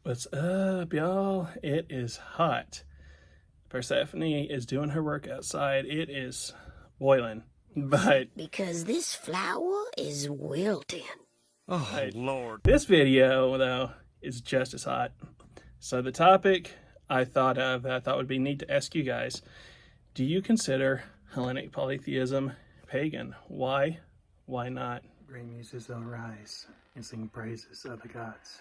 What's up, y'all? It is hot. Persephone is doing her work outside. It is boiling, but because this flower is wilting. Oh, Lord. This video, though, is just as hot. So the topic I thought would be neat to ask you guys, do you consider Hellenic polytheism pagan? Why? Why not? Great muses will rise and sing praises of the gods.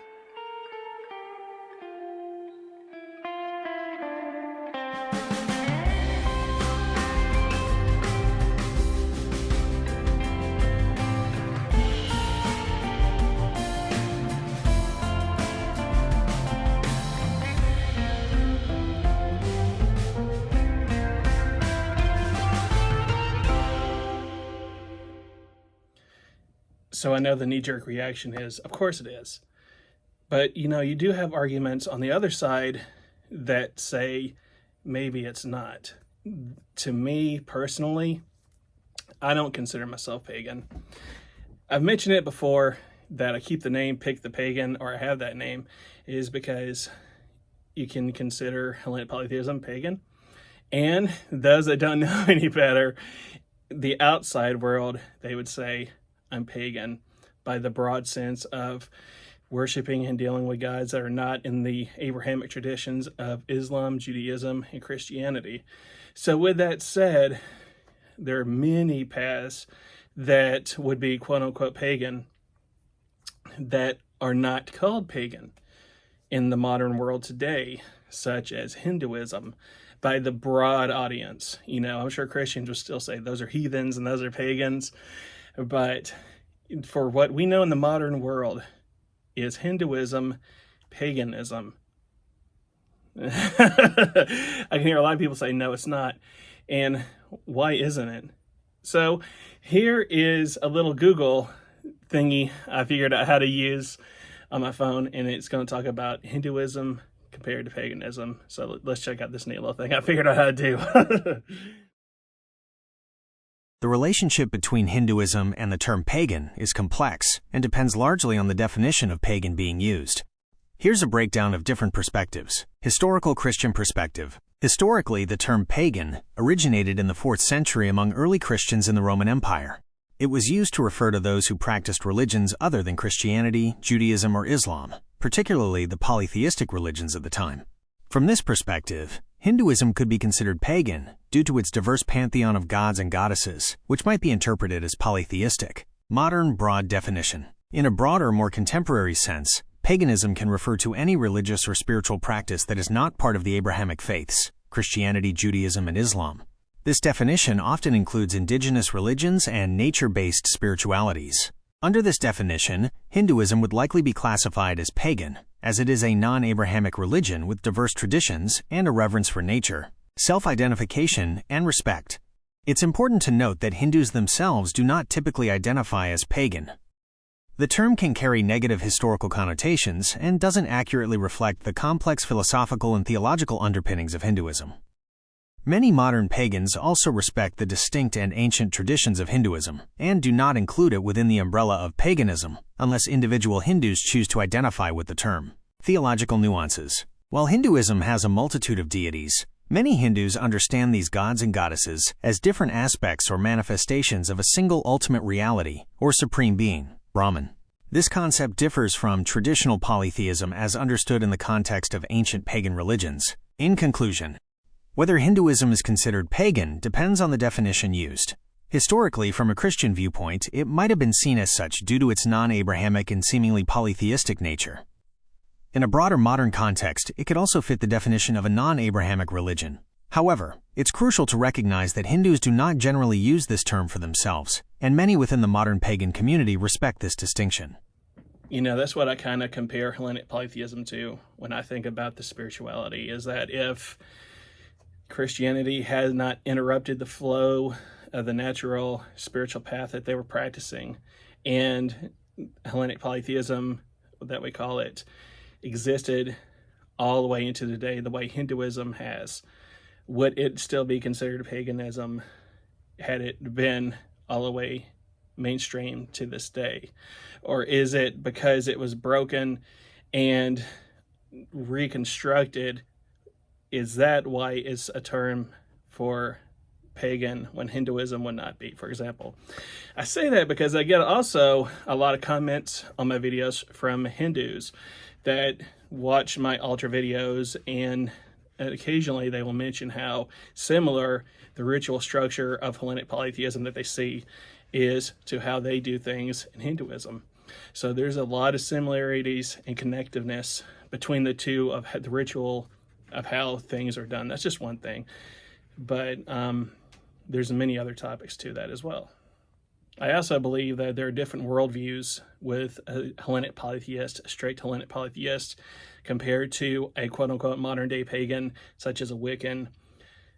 So I know the knee-jerk reaction is, of course it is. But, you do have arguments on the other side that say maybe it's not. To me, personally, I don't consider myself pagan. I've mentioned it before that I keep the name Pick the Pagan, or I have that name, is because you can consider Hellenic polytheism pagan. And those that don't know any better, the outside world, they would say I'm pagan by the broad sense of worshiping and dealing with gods that are not in the Abrahamic traditions of Islam, Judaism, and Christianity. So with that said, there are many paths that would be quote-unquote pagan that are not called pagan in the modern world today, such as Hinduism, by the broad audience. I'm sure Christians would still say those are heathens and those are pagans, but for what we know in the modern world is Hinduism, paganism. I can hear a lot of people say, no, it's not. And why isn't it? So here is a little Google thingy I figured out how to use on my phone, and it's going to talk about Hinduism compared to paganism. So let's check out this neat little thing I figured out how to do. The relationship between Hinduism and the term pagan is complex and depends largely on the definition of pagan being used. Here's a breakdown of different perspectives. Historical Christian perspective. Historically, the term pagan originated in the 4th century among early Christians in the Roman Empire. It was used to refer to those who practiced religions other than Christianity, Judaism, or Islam, particularly the polytheistic religions of the time. From this perspective, Hinduism could be considered pagan due to its diverse pantheon of gods and goddesses, which might be interpreted as polytheistic. Modern broad definition. In a broader, more contemporary sense, paganism can refer to any religious or spiritual practice that is not part of the Abrahamic faiths, Christianity, Judaism, and Islam. This definition often includes indigenous religions and nature-based spiritualities. Under this definition, Hinduism would likely be classified as pagan, as it is a non-Abrahamic religion with diverse traditions and a reverence for nature, self-identification, and respect. It's important to note that Hindus themselves do not typically identify as pagan. The term can carry negative historical connotations and doesn't accurately reflect the complex philosophical and theological underpinnings of Hinduism. Many modern pagans also respect the distinct and ancient traditions of Hinduism and do not include it within the umbrella of paganism unless individual Hindus choose to identify with the term. Theological nuances. While Hinduism has a multitude of deities, many Hindus understand these gods and goddesses as different aspects or manifestations of a single ultimate reality or supreme being, Brahman. This concept differs from traditional polytheism as understood in the context of ancient pagan religions. In conclusion, whether Hinduism is considered pagan depends on the definition used. Historically, from a Christian viewpoint, it might have been seen as such due to its non-Abrahamic and seemingly polytheistic nature. In a broader modern context, it could also fit the definition of a non-Abrahamic religion. However, it's crucial to recognize that Hindus do not generally use this term for themselves, and many within the modern pagan community respect this distinction. That's what I kind of compare Hellenic polytheism to when I think about the spirituality, is that if Christianity has not interrupted the flow of the natural spiritual path that they were practicing, and Hellenic polytheism, that we call it, existed all the way into today the way Hinduism has, would it still be considered paganism had it been all the way mainstream to this day? Or is it because it was broken and reconstructed, is that why it's a term for pagan when Hinduism would not be, for example? I say that because I get also a lot of comments on my videos from Hindus that watch my altar videos, and occasionally they will mention how similar the ritual structure of Hellenic polytheism that they see is to how they do things in Hinduism. So there's a lot of similarities and connectiveness between the two of the ritual of how things are done. That's just one thing. But there's many other topics to that as well. I also believe that there are different worldviews with a Hellenic polytheist, a strict Hellenic polytheist, compared to a quote-unquote modern-day pagan, such as a Wiccan,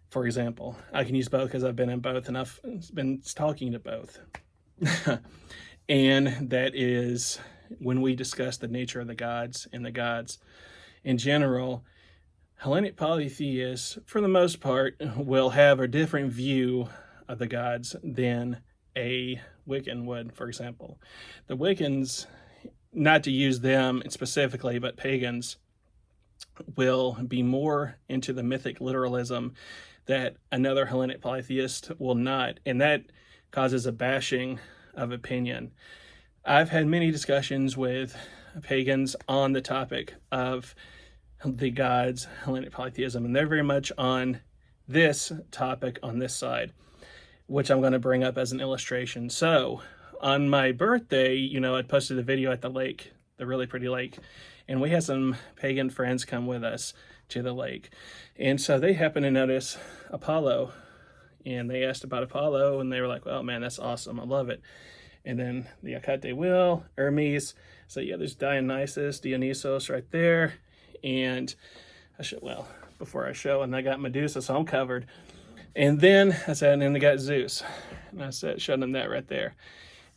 for example. I can use both because I've been in both, and I've been talking to both. And that is when we discuss the nature of the gods and the gods in general. Hellenic polytheists, for the most part, will have a different view of the gods than a Wiccan would, for example. The Wiccans, not to use them specifically, but pagans, will be more into the mythic literalism that another Hellenic polytheist will not, and that causes a bashing of opinion. I've had many discussions with pagans on the topic of the gods, Hellenic polytheism, and they're very much on this topic on this side, which I'm going to bring up as an illustration. So on my birthday, I posted a video at the lake, the really pretty lake, and we had some pagan friends come with us to the lake. And so they happened to notice Apollo, and they asked about Apollo, and they were like, "Oh man, that's awesome, I love it." And then the Akate Will, Hermes, so yeah, there's Dionysos right there. And before I show, and I got Medusa, so I'm covered. And then I said, and then they got Zeus. And I showed them that right there.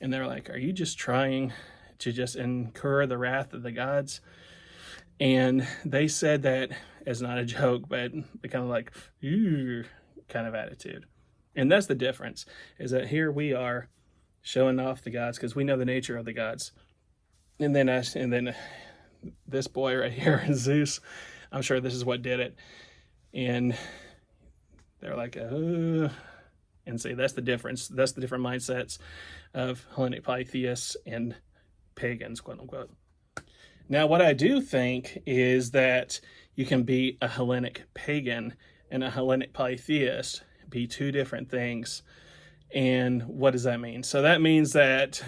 And they were like, "Are you just trying to just incur the wrath of the gods?" And they said that as not a joke, but they kind of like, "Ooh," kind of attitude. And that's the difference, is that here we are showing off the gods because we know the nature of the gods. And then this boy right here, Zeus, I'm sure this is what did it. And they're like, and see, that's the difference. That's the different mindsets of Hellenic polytheists and pagans, quote unquote. Now, what I do think is that you can be a Hellenic pagan and a Hellenic polytheist, be two different things. And what does that mean? So that means that,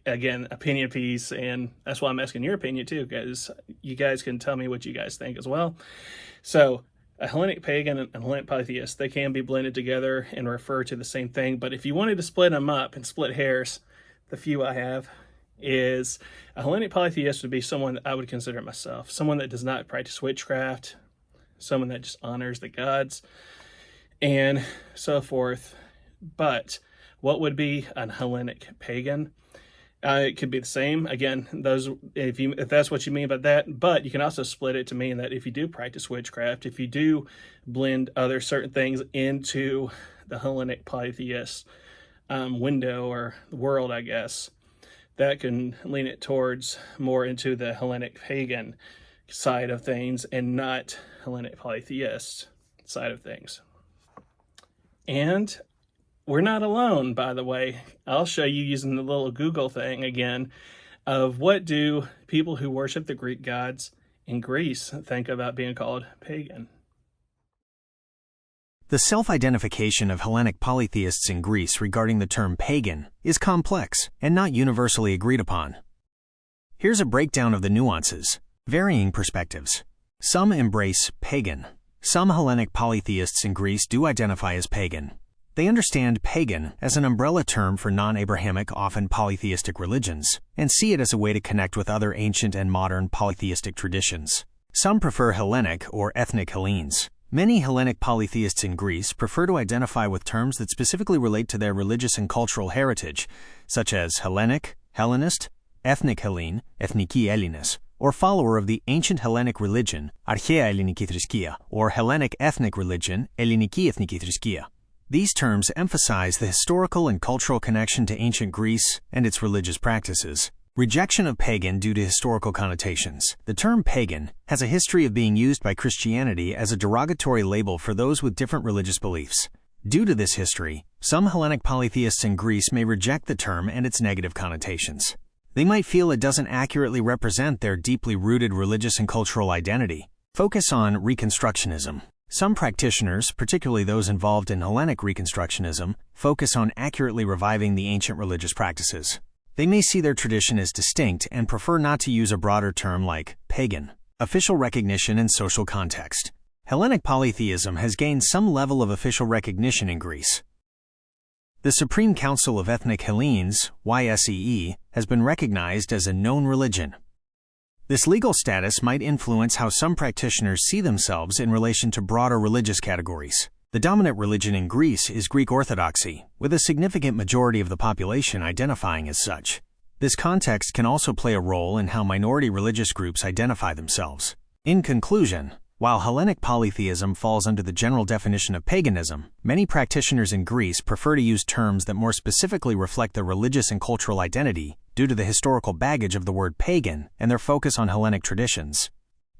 again, opinion piece, and that's why I'm asking your opinion too, because you guys can tell me what you guys think as well. So a Hellenic pagan and a Hellenic polytheist, they can be blended together and refer to the same thing. But if you wanted to split them up and split hairs, the few I have is a Hellenic polytheist would be someone that I would consider myself, someone that does not practice witchcraft, someone that just honors the gods, and so forth. But what would be a Hellenic pagan? It could be the same. Again, those if that's what you mean by that. But you can also split it to mean that if you do practice witchcraft, if you do blend other certain things into the Hellenic polytheist window or world, I guess, that can lean it towards more into the Hellenic pagan side of things and not Hellenic polytheist side of things. And we're not alone, by the way. I'll show you using the little Google thing again of what do people who worship the Greek gods in Greece think about being called pagan. The self-identification of Hellenic polytheists in Greece regarding the term pagan is complex and not universally agreed upon. Here's a breakdown of the nuances, varying perspectives. Some embrace pagan. Some Hellenic polytheists in Greece do identify as pagan. They understand pagan as an umbrella term for non-Abrahamic, often polytheistic religions, and see it as a way to connect with other ancient and modern polytheistic traditions. Some prefer Hellenic or ethnic Hellenes. Many Hellenic polytheists in Greece prefer to identify with terms that specifically relate to their religious and cultural heritage, such as Hellenic, Hellenist, ethnic Hellene, ethniki Έλληνες, or follower of the ancient Hellenic religion, Αρχαία Ελληνική θρησκεία, or Hellenic ethnic religion, Ελληνική ethniική θρησκεία. These terms emphasize the historical and cultural connection to ancient Greece and its religious practices. Rejection of pagan due to historical connotations. The term pagan has a history of being used by Christianity as a derogatory label for those with different religious beliefs. Due to this history, some Hellenic polytheists in Greece may reject the term and its negative connotations. They might feel it doesn't accurately represent their deeply rooted religious and cultural identity. Focus on Reconstructionism. Some practitioners, particularly those involved in Hellenic Reconstructionism, focus on accurately reviving the ancient religious practices. They may see their tradition as distinct and prefer not to use a broader term like pagan. Official recognition and social context. Hellenic polytheism has gained some level of official recognition in Greece. The Supreme Council of Ethnic Hellenes, YSEE, has been recognized as a known religion. This legal status might influence how some practitioners see themselves in relation to broader religious categories. The dominant religion in Greece is Greek Orthodoxy, with a significant majority of the population identifying as such. This context can also play a role in how minority religious groups identify themselves. In conclusion, while Hellenic polytheism falls under the general definition of paganism, many practitioners in Greece prefer to use terms that more specifically reflect their religious and cultural identity due to the historical baggage of the word pagan and their focus on Hellenic traditions.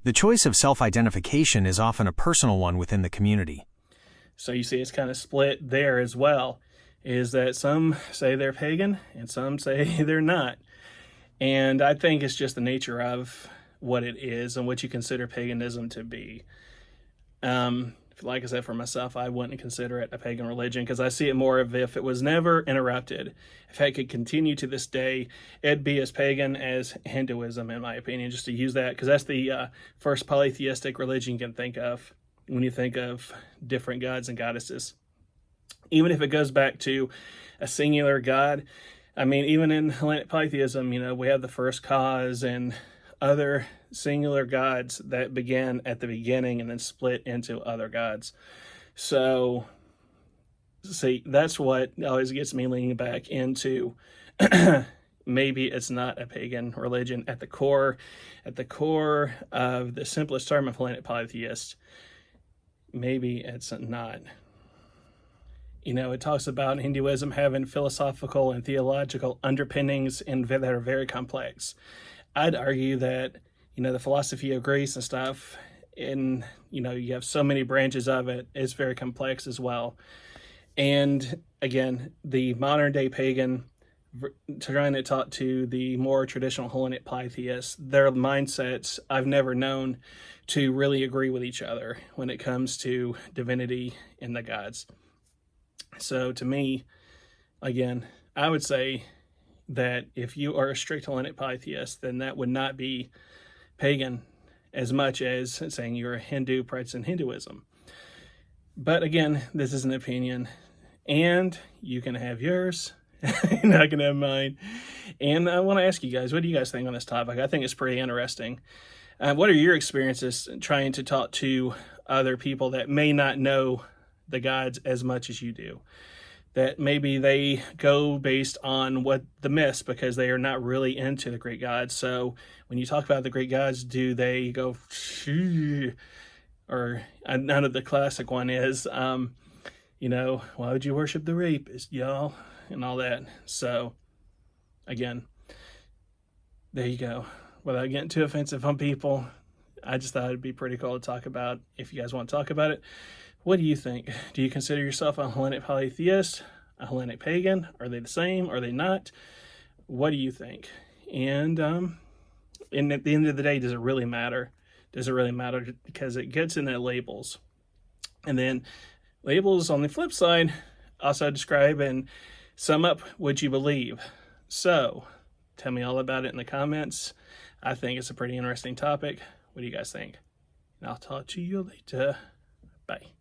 The choice of self-identification is often a personal one within the community. So you see it's kind of split there as well, is that some say they're pagan and some say they're not. And I think it's just the nature of what it is and what you consider paganism to be. Like I said, for myself, I wouldn't consider it a pagan religion because I see it more of if it was never interrupted. If it could continue to this day, it'd be as pagan as Hinduism, in my opinion, just to use that, because that's the first polytheistic religion you can think of when you think of different gods and goddesses. Even if it goes back to a singular god, I mean, even in Hellenic polytheism, we have the first cause and other singular gods that began at the beginning and then split into other gods. So, see, that's what always gets me leaning back into maybe it's not a pagan religion at the core of the simplest term of Hellenic polytheist. Maybe it's not. It talks about Hinduism having philosophical and theological underpinnings and that are very complex. I'd argue that, the philosophy of Greece and stuff, and, you have so many branches of it, is very complex as well. And again, the modern day pagan trying to talk to the more traditional Hellenic polytheists, their mindsets I've never known to really agree with each other when it comes to divinity and the gods. So to me, again, I would say that if you are a strict Hellenic polytheist, then that would not be pagan as much as saying you're a Hindu practicing Hinduism. But again, this is an opinion, and you can have yours. You're not going to have mine. And I want to ask you guys, what do you guys think on this topic? I think it's pretty interesting. What are your experiences trying to talk to other people that may not know the gods as much as you do? That maybe they go based on what the myths because they are not really into the Greek gods. So when you talk about the Greek gods, do they go, or none of the classic one is, why would you worship the rapist, y'all? And all that. So, again, there you go. Without getting too offensive on people, I just thought it'd be pretty cool to talk about. If you guys want to talk about it, what do you think? Do you consider yourself a Hellenic polytheist, a Hellenic pagan? Are they the same? Are they not? What do you think? And at the end of the day, does it really matter? Does it really matter? Because it gets into labels. And then labels on the flip side also describe and sum up what you believe. So, tell me all about it in the comments. I think it's a pretty interesting topic. What do you guys think? And I'll talk to you later. Bye.